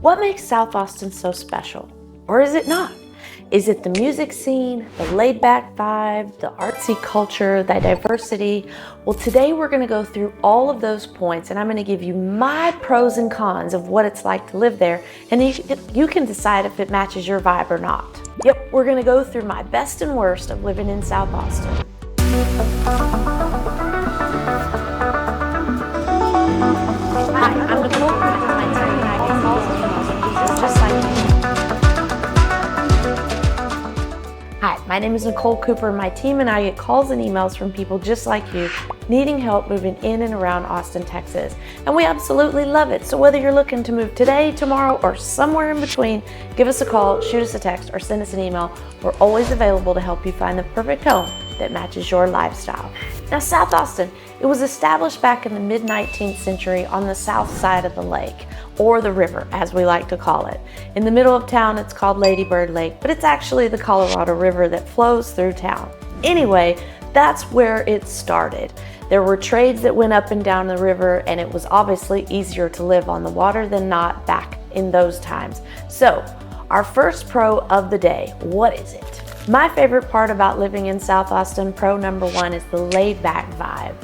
What makes South Austin so special? Or is it not? Is it the music scene, the laid-back vibe, the artsy culture, the diversity? Well, today we're going to go through all of those points, and I'm going to give you my pros and cons of what it's like to live there, and you can decide if it matches your vibe or not. Yep, we're going to go through my best and worst of living in South Austin. Hi, I'm Nicole Cooper, my team and I get calls and emails just like you. Hi, my name is Nicole Cooper. My team and I get calls and emails from people just like you needing help moving in and around Austin, Texas. And we absolutely love it. So whether you're looking to move today, tomorrow, or somewhere in between, give us a call, shoot us a text, or send us an email. We're always available to help you find the perfect home that matches your lifestyle. Now, South Austin, it was established back in the mid-19th century on the south side of the lake, or the river, as we like to call it. In the middle of town, it's called Lady Bird Lake, but it's actually the Colorado River that flows through town. Anyway, that's where it started. There were trades that went up and down the river, and it was obviously easier to live on the water than not back in those times. So, our first pro of the day, what is it? My favorite part about living in South Austin, pro number one, is the laid-back vibe.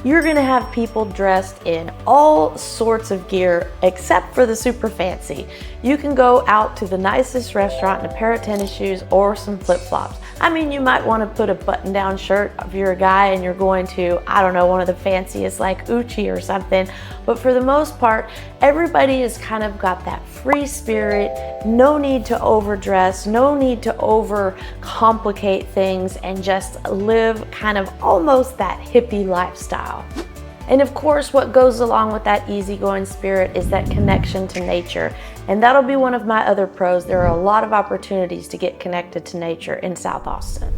You're gonna have people dressed in all sorts of gear except for the super fancy. You can go out to the nicest restaurant in a pair of tennis shoes or some flip-flops. I mean, you might want to put a button-down shirt if you're a guy and you're going to, I don't know, one of the fanciest like Uchi or something. But for the most part, everybody has kind of got that free spirit, no need to overdress, no need to overcomplicate things, and just live kind of almost that hippie lifestyle. And of course, what goes along with that easygoing spirit is that connection to nature. And that'll be one of my other pros. There are a lot of opportunities to get connected to nature in South Austin.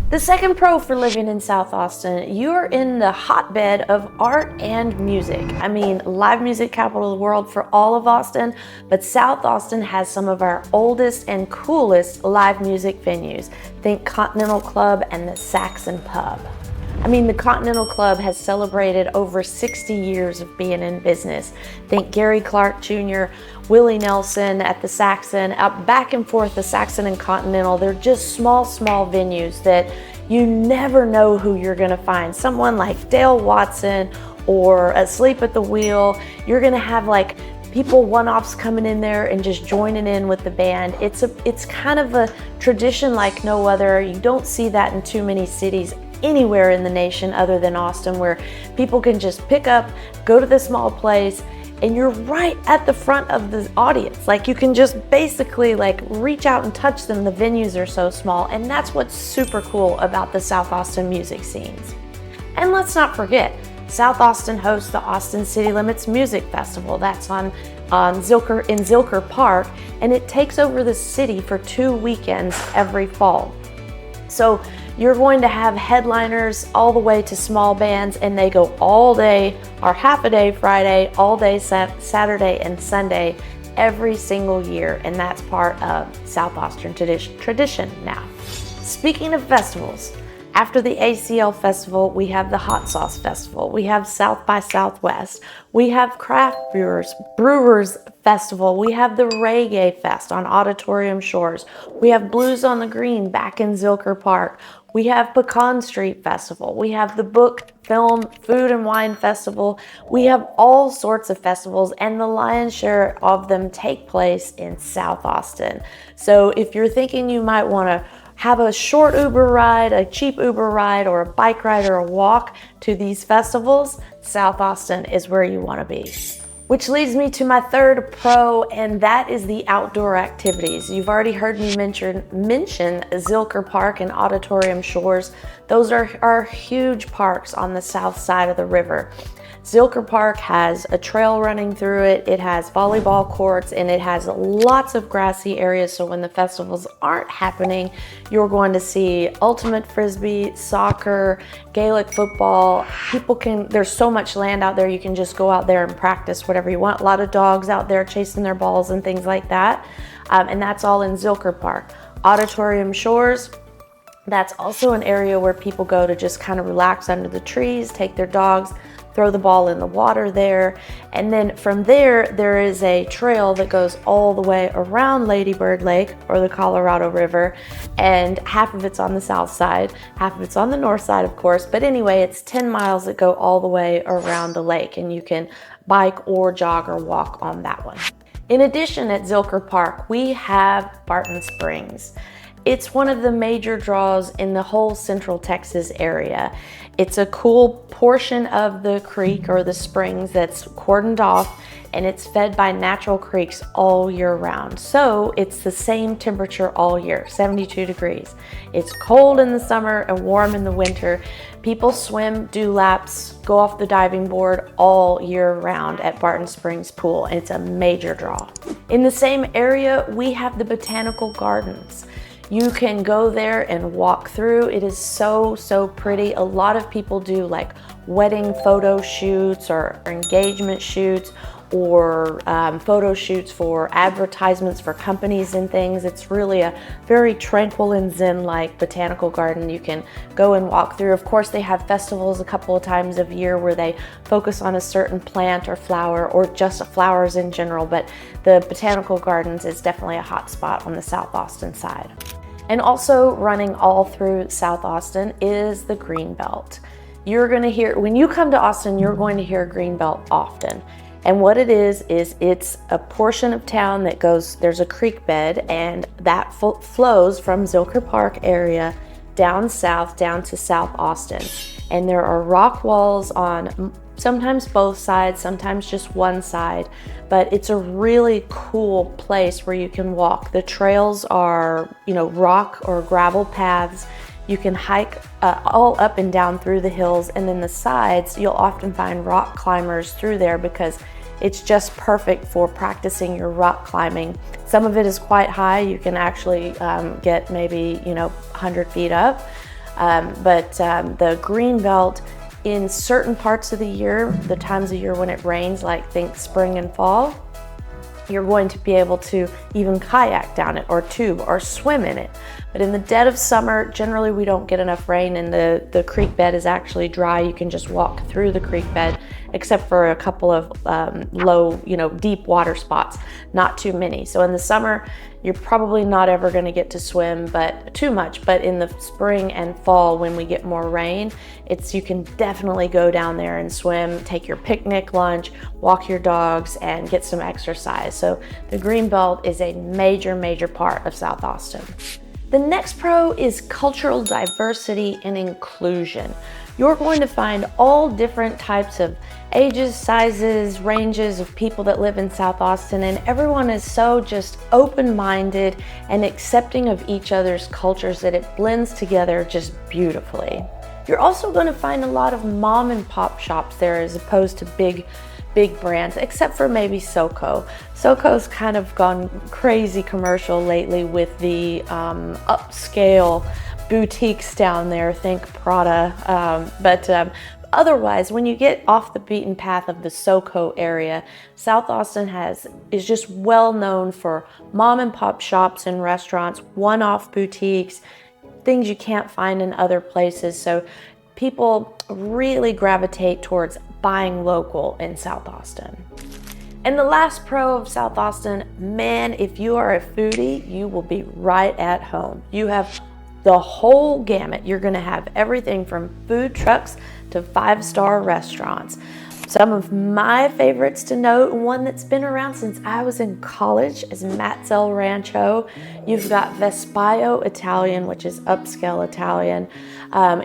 The second pro for living in South Austin, you're in the hotbed of art and music. I mean, live music capital of the world for all of Austin, but South Austin has some of our oldest and coolest live music venues. Think Continental Club and the Saxon Pub. I mean, the Continental Club has celebrated over 60 years of being in business. Think Gary Clark Jr., Willie Nelson at the Saxon, up back and forth the Saxon and Continental. They're just small venues that you never know who you're gonna find. Someone like Dale Watson or Asleep at the Wheel. You're gonna have like people one-offs coming in there and just joining in with the band. It's kind of a tradition like no other. You don't see that in too many cities anywhere in the nation other than Austin, where people can just pick up, go to the small place, and you're right at the front of the audience. Like, you can just basically like reach out and touch them. The venues are so small, and that's what's super cool about the South Austin music scenes. And let's not forget, South Austin hosts the Austin City Limits Music Festival. That's on Zilker in Zilker Park, and it takes over the city for 2 weekends every fall. So you're going to have headliners all the way to small bands, and they go all day or half a day Friday, all day Saturday and Sunday every single year, and that's part of South Austin tradition now. Speaking of festivals, after the ACL Festival, we have the Hot Sauce Festival. We have South by Southwest. We have Craft Brewers Festival. We have the Reggae Fest on Auditorium Shores. We have Blues on the Green back in Zilker Park. We have Pecan Street Festival. We have the Book, Film, Food and Wine Festival. We have all sorts of festivals, and the lion's share of them take place in South Austin. So if you're thinking you might want to have a short Uber ride, a cheap Uber ride, or a bike ride or a walk to these festivals, South Austin is where you want to be. Which leads me to my third pro, and that is the outdoor activities. You've already heard me mention Zilker Park and Auditorium Shores. Those are huge parks on the south side of the river. Zilker Park has a trail running through it, it has volleyball courts, and it has lots of grassy areas, so when the festivals aren't happening, you're going to see ultimate frisbee, soccer, Gaelic football. There's so much land out there, you can just go out there and practice whatever you want. A lot of dogs out there chasing their balls and things like that, and that's all in Zilker Park. Auditorium Shores, that's also an area where people go to just kind of relax under the trees, take their dogs. throw the ball in the water there. And then from there, there is a trail that goes all the way around Lady Bird Lake or the Colorado River. And half of it's on the south side, half of it's on the north side, of course. But anyway, it's 10 miles that go all the way around the lake, and you can bike or jog or walk on that one. In addition, at Zilker Park, we have Barton Springs. It's one of the major draws in the whole Central Texas area. It's a cool portion of the creek or the springs that's cordoned off, and it's fed by natural creeks all year round. So it's the same temperature all year, 72 degrees. It's cold in the summer and warm in the winter. People swim, do laps, go off the diving board all year round at Barton Springs Pool, and it's a major draw. In the same area, we have the Botanical Gardens. You can go there and walk through. It is so, so pretty. A lot of people do like wedding photo shoots or engagement shoots, or photo shoots for advertisements for companies and things. It's really a very tranquil and zen-like botanical garden you can go and walk through. Of course, they have festivals a couple of times a year where they focus on a certain plant or flower, or just flowers in general, but the Botanical Gardens is definitely a hot spot on the South Austin side. And also running all through South Austin is the Greenbelt. You're gonna hear, when you come to Austin, you're going to hear Greenbelt often. And what it is it's a portion of town that goes, there's a creek bed, and that flows from Zilker Park area down south, down to South Austin. And there are rock walls on sometimes both sides, sometimes just one side, but it's a really cool place where you can walk. The trails are, rock or gravel paths. You can hike all up and down through the hills, and then the sides, you'll often find rock climbers through there because it's just perfect for practicing your rock climbing. Some of it is quite high. You can actually get maybe 100 feet up, but the Greenbelt, in certain parts of the year, the times of year when it rains, like think spring and fall, you're going to be able to even kayak down it or tube or swim in it. But in the dead of summer, generally we don't get enough rain, and the creek bed is actually dry. You can just walk through the creek bed, except for a couple of low, deep water spots, not too many. So in the summer, you're probably not ever gonna get to swim too much, but in the spring and fall when we get more rain, you can definitely go down there and swim, take your picnic lunch, walk your dogs, and get some exercise. So the Greenbelt is a major, major part of South Austin. The next pro is cultural diversity and inclusion. You're going to find all different types of ages, sizes, ranges of people that live in South Austin, and everyone is so just open-minded and accepting of each other's cultures that it blends together just beautifully. You're also going to find a lot of mom and pop shops there as opposed to big brands, except for maybe SoCo. SoCo's kind of gone crazy commercial lately with the upscale boutiques down there, think Prada. But otherwise, when you get off the beaten path of the SoCo area, South Austin is just well known for mom and pop shops and restaurants, one-off boutiques, things you can't find in other places. So people really gravitate towards buying local in South Austin. And the last pro of South Austin, man, if you are a foodie, you will be right at home. You have the whole gamut. You're gonna have everything from food trucks to 5-star restaurants. Some of my favorites to note, one that's been around since I was in college, is Matt's Rancho. You've got Vespaio Italian, which is upscale Italian.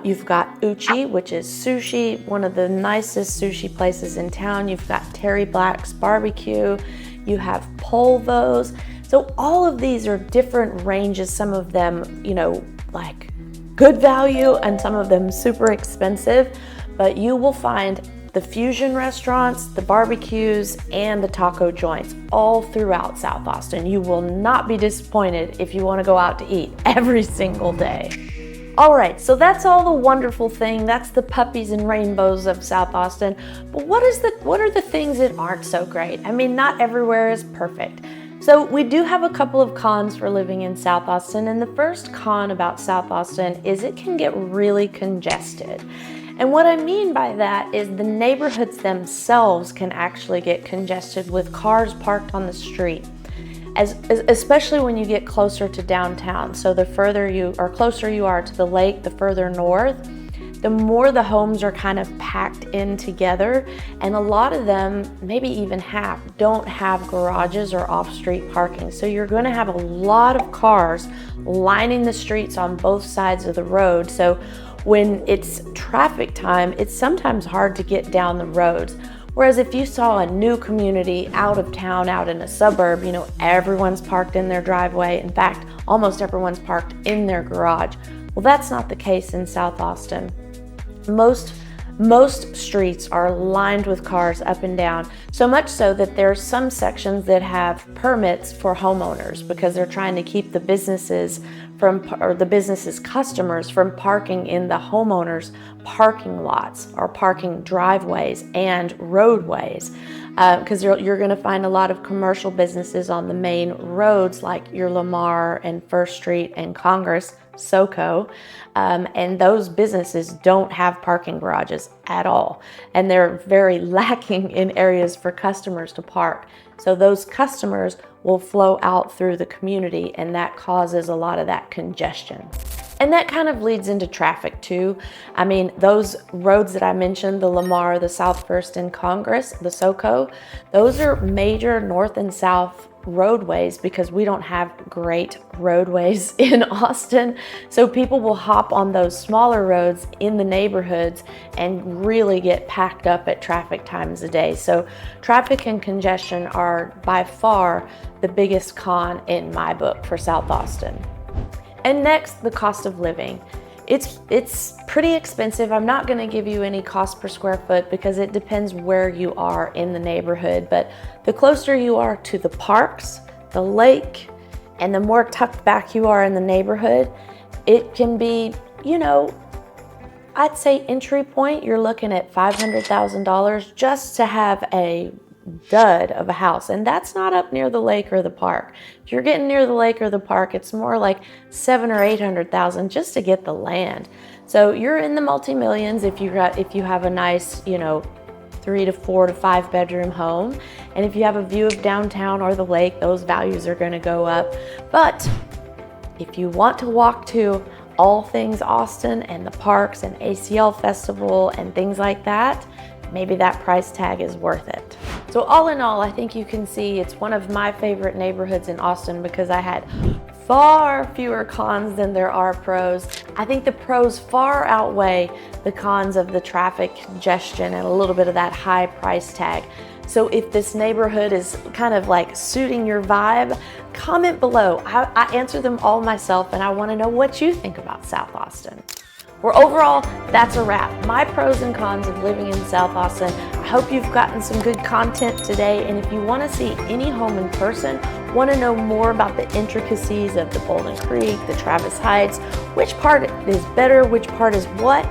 You've got Uchi, which is sushi, one of the nicest sushi places in town. You've got Terry Black's Barbecue. You have Polvo's. So all of these are different ranges, some of them, like good value, and some of them super expensive, but you will find the fusion restaurants, the barbecues, and the taco joints all throughout South Austin. You will not be disappointed if you want to go out to eat every single day. All right, so that's all the wonderful thing. That's the puppies and rainbows of South Austin. But what are the things that aren't so great? I mean, not everywhere is perfect. So we do have a couple of cons for living in South Austin, and the first con about South Austin is it can get really congested. And what I mean by that is the neighborhoods themselves can actually get congested with cars parked on the street, especially when you get closer to downtown. So the closer you are to the lake, the further north, the more the homes are kind of packed in together, and a lot of them, maybe even half, don't have garages or off-street parking. So you're going to have a lot of cars lining the streets on both sides of the road. So when it's traffic time, it's sometimes hard to get down the roads. Whereas if you saw a new community out of town, out in a suburb, everyone's parked in their driveway. In fact, almost everyone's parked in their garage. Well, that's not the case in South Austin. Most streets are lined with cars up and down, so much so that there's some sections that have permits for homeowners because they're trying to keep the businesses customers from parking in the homeowners' parking lots or parking driveways and roadways. Because you're going to find a lot of commercial businesses on the main roads like your Lamar and First Street and Congress, SoCo, and those businesses don't have parking garages at all, and they're very lacking in areas for customers to park. So those customers will flow out through the community, and that causes a lot of that congestion. And that kind of leads into traffic too. I mean, those roads that I mentioned, the Lamar, the South First and Congress, the SoCo, those are major north and south roadways because we don't have great roadways in Austin. So people will hop on those smaller roads in the neighborhoods and really get packed up at traffic times a day. So traffic and congestion are by far the biggest con in my book for South Austin. And next, the cost of living. It's pretty expensive. I'm not going to give you any cost per square foot because it depends where you are in the neighborhood. But the closer you are to the parks, the lake, and the more tucked back you are in the neighborhood, it can be, I'd say entry point, you're looking at $500,000 just to have a dud of a house, and that's not up near the lake or the park. If you're getting near the lake or the park, it's more like $700,000 or $800,000 just to get the land. So you're in the multi-millions if you have a nice 3 to 4 to 5 bedroom home, and if you have a view of downtown or the lake, those values are going to go up. But if you want to walk to all things Austin and the parks and ACL Festival and things like that, maybe that price tag is worth it. So all in all, I think you can see it's one of my favorite neighborhoods in Austin because I had far fewer cons than there are pros. I think the pros far outweigh the cons of the traffic congestion and a little bit of that high price tag. So if this neighborhood is kind of like suiting your vibe, comment below. I answer them all myself, and I want to know what you think about South Austin. Well, overall, that's a wrap. My pros and cons of living in South Austin. I hope you've gotten some good content today, and if you want to see any home in person, want to know more about the intricacies of the Bowling Creek, the Travis Heights, which part is better, which part is what,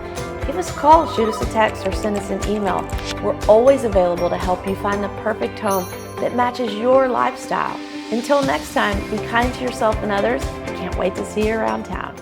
give us a call, shoot us a text, or send us an email. We're always available to help you find the perfect home that matches your lifestyle. Until next time, be kind to yourself and others. Can't wait to see you around town.